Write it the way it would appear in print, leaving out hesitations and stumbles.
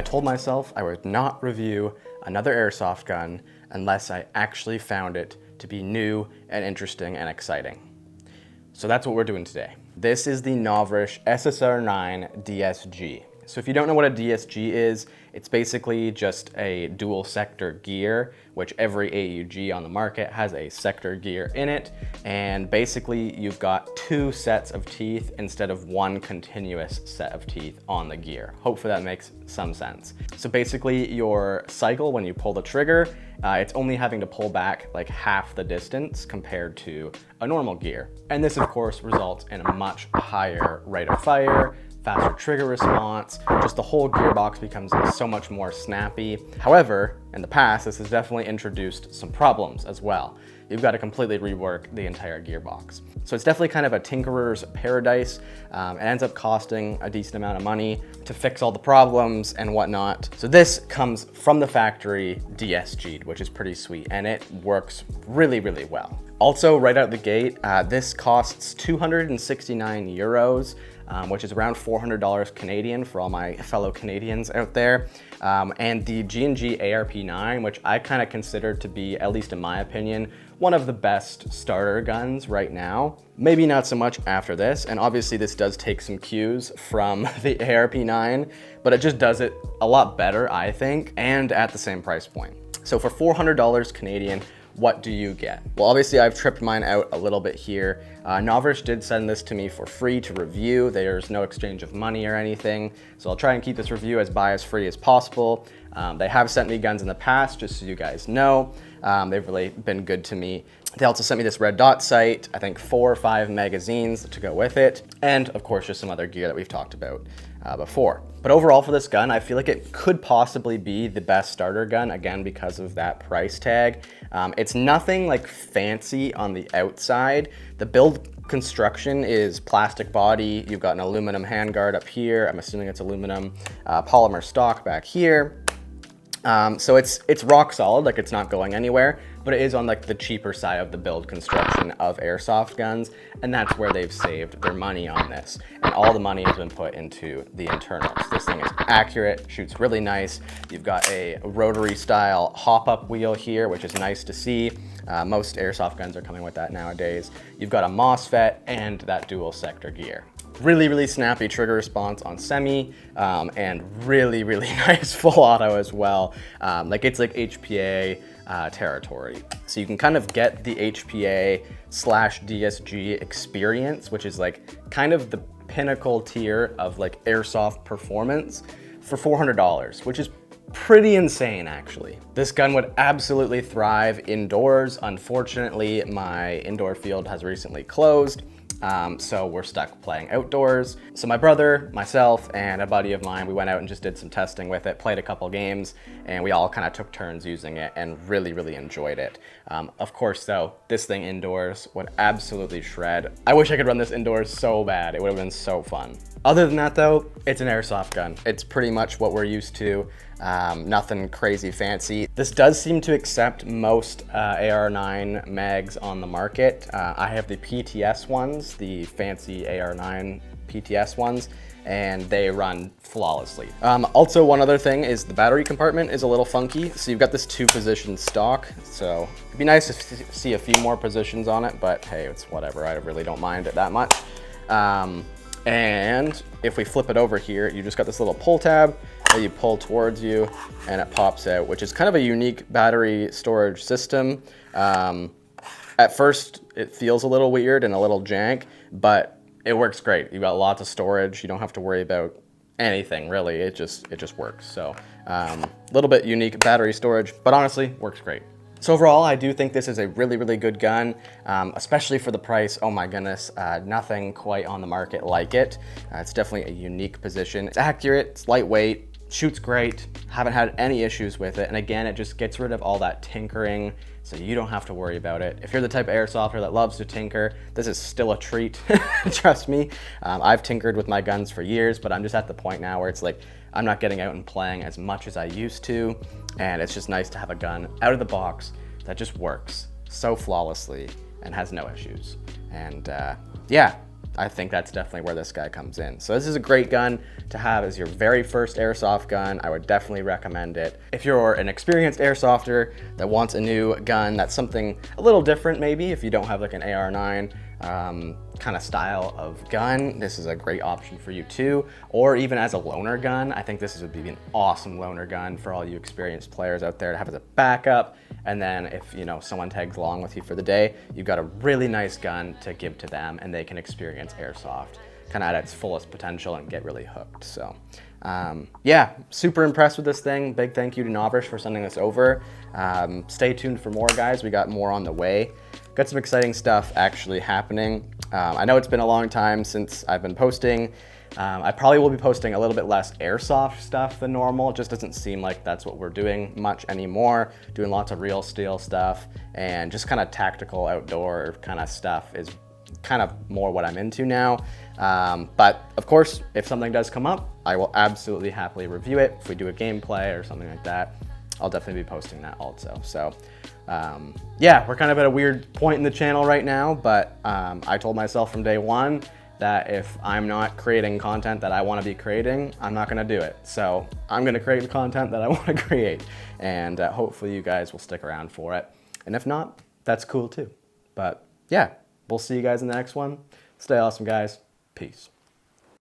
told myself I would not review another airsoft gun unless I actually found it to be new and interesting and exciting. So that's what we're doing today. This is the Novritsch SSR9 DSG. So if you don't know what a DSG is, it's basically just a dual sector gear, which every AUG on the market has a sector gear in it. And basically you've got two sets of teeth instead of one continuous set of teeth on the gear. Hopefully that makes some sense. So basically your cycle, when you pull the trigger, it's only having to pull back like half the distance compared to a normal gear. And this of course results in a much higher rate of fire, faster trigger response, just the whole gearbox becomes so much more snappy. However, in the past, this has definitely introduced some problems as well. You've got to completely rework the entire gearbox. So it's definitely kind of a tinkerer's paradise. It ends up costing a decent amount of money to fix all the problems and whatnot. So this comes from the factory DSG'd, which is pretty sweet, and it works really, really well. Also, right out the gate, this costs 269 euros, which is around $400 Canadian for all my fellow Canadians out there. And the G&G ARP9, which I kind of consider to be, at least in my opinion, one of the best starter guns right now. Maybe not so much after this, and obviously this does take some cues from the ARP9, but it just does it a lot better, I think, and at the same price point. So for $400 Canadian, what do you get? Well, obviously I've tripped mine out a little bit here. Novritsch did send this to me for free to review. There's no exchange of money or anything. So I'll try and keep this review as bias free as possible. They have sent me guns in the past, just so you guys know. They've really been good to me. They also sent me this red dot sight, I think 4 or 5 magazines to go with it, and of course just some other gear that we've talked about before. But overall for this gun, I feel like it could possibly be the best starter gun, again, because of that price tag. It's nothing like fancy on the outside. The build construction is plastic body. You've got an aluminum handguard up here. I'm assuming it's aluminum polymer stock back here. So it's rock solid, like it's not going anywhere, but it is on like the cheaper side of the build construction of airsoft guns, and that's where they've saved their money on this. And all the money has been put into the internals. This thing is accurate, shoots really nice. You've got a rotary style hop-up wheel here, which is nice to see. Most airsoft guns are coming with that nowadays. You've got a MOSFET and that dual sector gear. Really, really snappy trigger response on semi, and really, really nice full auto as well. Like it's like HPA territory. So you can kind of get the HPA / DSG experience, which is like kind of the pinnacle tier of like airsoft performance for $400, which is pretty insane actually. This gun would absolutely thrive indoors. Unfortunately, my indoor field has recently closed. So we're stuck playing outdoors. So my brother, myself, and a buddy of mine, we went out and just did some testing with it, played a couple games, and we all kind of took turns using it and really, really enjoyed it. Of course though, this thing indoors would absolutely shred. I wish I could run this indoors so bad. It would have been so fun. Other than that though, it's an airsoft gun. It's pretty much what we're used to. Nothing crazy fancy. This does seem to accept most AR9 mags on the market. I have the PTS ones, the fancy AR9 PTS ones, and they run flawlessly. Also, one other thing is the battery compartment is a little funky. So you've got this 2-position stock. So it'd be nice to see a few more positions on it, but hey, it's whatever. I really don't mind it that much. And if we flip it over here, you just got this little pull tab that you pull towards you and it pops out, which is kind of a unique battery storage system. At first, it feels a little weird and a little jank, but it works great. You've got lots of storage. You don't have to worry about anything really. It just works. So a little bit unique battery storage, but honestly works great. So overall, I do think this is a really, really good gun, especially for the price. Oh my goodness, nothing quite on the market like it. It's definitely a unique position. It's accurate, it's lightweight, shoots great, haven't had any issues with it. And again, it just gets rid of all that tinkering, so you don't have to worry about it. If you're the type of airsofter that loves to tinker, this is still a treat, trust me. I've tinkered with my guns for years, but I'm just at the point now where it's like, I'm not getting out and playing as much as I used to, and it's just nice to have a gun out of the box that just works so flawlessly and has no issues. And yeah, I think that's definitely where this guy comes in. So this is a great gun to have as your very first airsoft gun. I would definitely recommend it. If you're an experienced airsofter that wants a new gun that's something a little different, maybe if you don't have like an AR9 kind of style of gun, this is a great option for you too. Or even as a loner gun, I think this would be an awesome loner gun for all you experienced players out there to have as a backup. And then if someone tags along with you for the day, you've got a really nice gun to give to them and they can experience airsoft kind of at its fullest potential and get really hooked. So yeah, super impressed with this thing. Big thank you to Novritsch for sending this over. Stay tuned for more, guys. We got more on the way. Got some exciting stuff actually happening. I know it's been a long time since I've been posting. I probably will be posting a little bit less airsoft stuff than normal. It just doesn't seem like that's what we're doing much anymore. Doing lots of real steel stuff and just kind of tactical outdoor kind of stuff is kind of more what I'm into now. But of course, if something does come up, I will absolutely happily review it. If we do a gameplay or something like that, I'll definitely be posting that also. So yeah, we're kind of at a weird point in the channel right now, but I told myself from day one that if I'm not creating content that I want to be creating, I'm not going to do it. So I'm going to create the content that I want to create, and hopefully you guys will stick around for it. And if not, that's cool too. But yeah, we'll see you guys in the next one. Stay awesome, guys. Peace.